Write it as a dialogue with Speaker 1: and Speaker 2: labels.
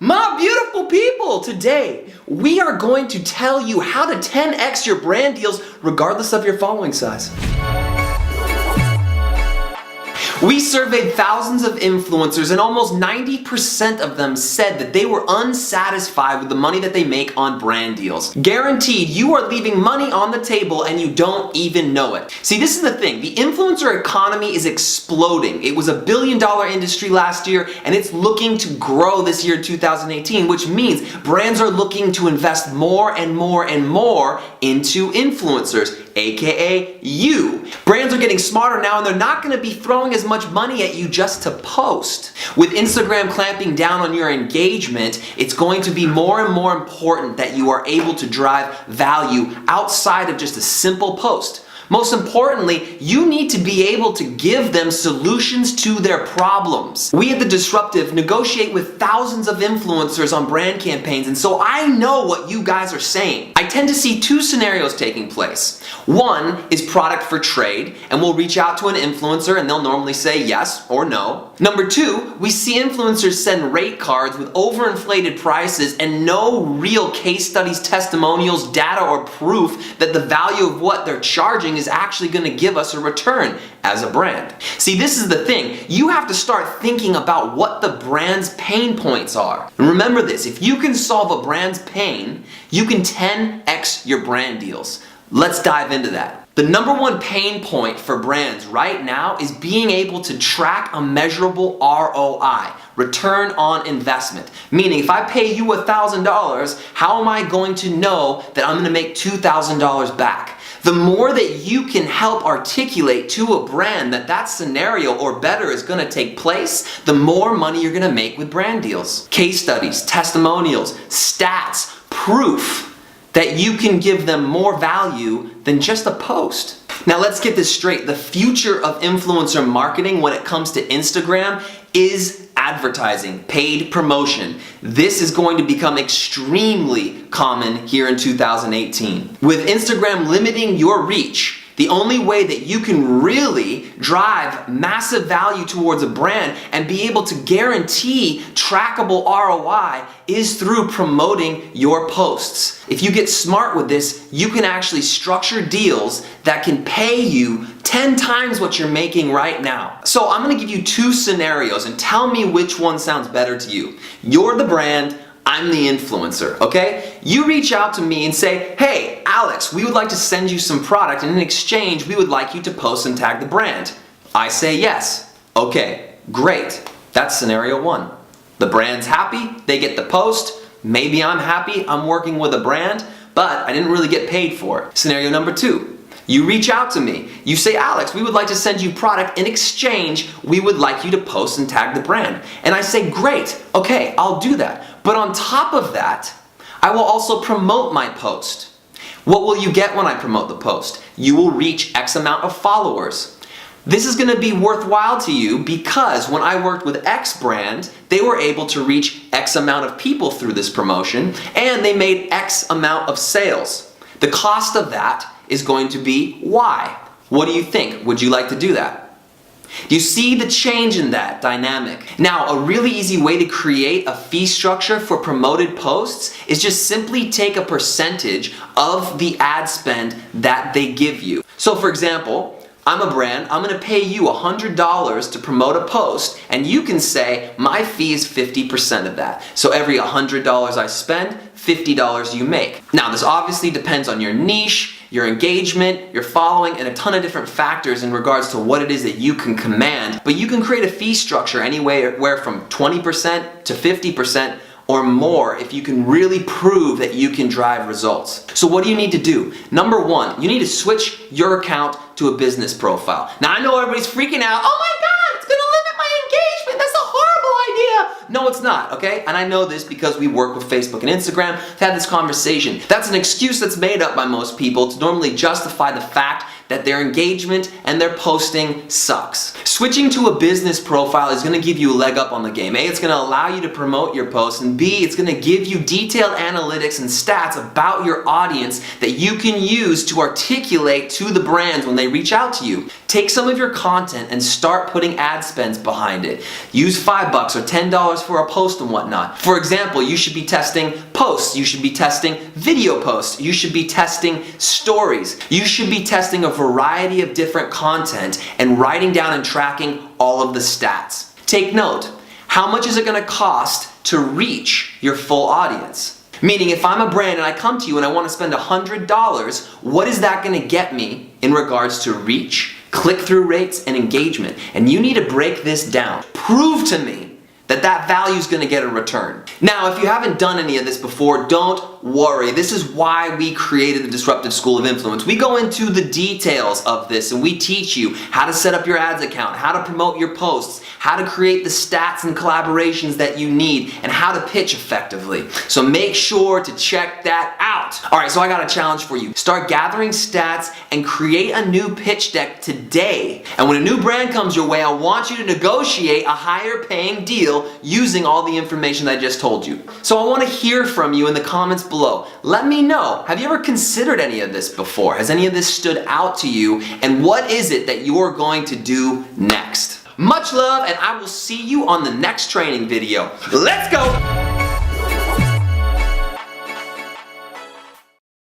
Speaker 1: My beautiful people, today we are going to tell you how to 10x your brand deals regardless of your following size. We surveyed thousands of influencers and almost 90% of them said that they were unsatisfied with the money that they make on brand deals. Guaranteed, you are leaving money on the table and you don't even know it. See, this is the thing. The influencer economy is exploding. It was a $1 billion industry last year and it's looking to grow this year 2018, which means brands are looking to invest more and more and more into influencers, aka you. Brands are getting smarter now and they're not going to be throwing as much money at you just to post. With Instagram clamping down on your engagement, it's going to be more and more important that you are able to drive value outside of just a simple post. Most importantly, you need to be able to give them solutions to their problems. We at the Disruptive negotiate with thousands of influencers on brand campaigns, and so I know what you guys are saying. I tend to see two scenarios taking place. One is product for trade, and we'll reach out to an influencer and they'll normally say yes or no. Number two, we see influencers send rate cards with overinflated prices and no real case studies, testimonials, data, or proof that the value of what they're charging is actually going to give us a return as a brand. See, this is the thing. You have to start thinking about what the brand's pain points are. And remember this, if you can solve a brand's pain, you can 10x your brand deals. Let's dive into that. The number one pain point for brands right now is being able to track a measurable ROI, return on investment. Meaning, if I pay you $1,000, how am I going to know that I'm going to make $2,000 back? The more that you can help articulate to a brand that that scenario or better is going to take place, the more money you're going to make with brand deals. Case studies, testimonials, stats, proof that you can give them more value than just a post. Now let's get this straight. The future of influencer marketing when it comes to Instagram is advertising, paid promotion. This is going to become extremely common here in 2018. With Instagram limiting your reach, the only way that you can really drive massive value towards a brand and be able to guarantee trackable ROI is through promoting your posts. If you get smart with this, you can actually structure deals that can pay you 10 times what you're making right now. So I'm going to give you two scenarios and tell me which one sounds better to you. You're the brand, I'm the influencer, okay? You reach out to me and say, hey, Alex, we would like to send you some product and in exchange, we would like you to post and tag the brand. I say yes. Okay, great. That's scenario one. The brand's happy, they get the post. Maybe I'm happy, I'm working with a brand, but I didn't really get paid for it. Scenario number two. You reach out to me. You say, Alex, we would like to send you product. In exchange, we would like you to post and tag the brand. And I say, great, okay, I'll do that. But on top of that, I will also promote my post. What will you get when I promote the post? You will reach X amount of followers. This is going to be worthwhile to you because when I worked with X brand, they were able to reach X amount of people through this promotion and they made X amount of sales. The cost of that is going to be Y. What do you think? Would you like to do that? Do you see the change in that dynamic? Now, a really easy way to create a fee structure for promoted posts is just simply take a percentage of the ad spend that they give you. So for example, I'm a brand, I'm going to pay you $100 to promote a post, and you can say my fee is 50% of that. So every $100 I spend, $50 you make. Now this obviously depends on your niche, your engagement, your following, and a ton of different factors in regards to what it is that you can command. But you can create a fee structure anywhere from 20% to 50% or more if you can really prove that you can drive results. So what do you need to do? Number one, you need to switch your account to a business profile. Now I know everybody's freaking out. Oh my God, it's gonna limit my engagement. That's a horrible idea. No, it's not, okay? And I know this because we work with Facebook and Instagram. I've had this conversation. That's an excuse that's made up by most people to normally justify the fact that their engagement and their posting sucks. Switching to a business profile is going to give you a leg up on the game. A, it's going to allow you to promote your posts, and B, it's going to give you detailed analytics and stats about your audience that you can use to articulate to the brands when they reach out to you. Take some of your content and start putting ad spends behind it. Use $5 or $10 for a post and whatnot. For example, you should be testing posts, you should be testing video posts, you should be testing stories, you should be testing a variety of different content and writing down and tracking all of the stats. Take note, how much is it going to cost to reach your full audience? Meaning, if I'm a brand and I come to you and I want to spend $100, what is that going to get me in regards to reach, click-through rates, and engagement? And you need to break this down. Prove to me that that value is going to get a return. Now, if you haven't done any of this before, don't worry. This is why we created the Disruptive School of Influence. We go into the details of this and we teach you how to set up your ads account, how to promote your posts, how to create the stats and collaborations that you need, and how to pitch effectively. So make sure to check that out. All right, so I got a challenge for you. Start gathering stats and create a new pitch deck today. And when a new brand comes your way, I want you to negotiate a higher paying deal using all the information I just told you. So I want to hear from you in the comments below. Let me know, have you ever considered any of this before? Has any of this stood out to you? And what is it that you're going to do next? Much love, and I will see you on the next training video. Let's go!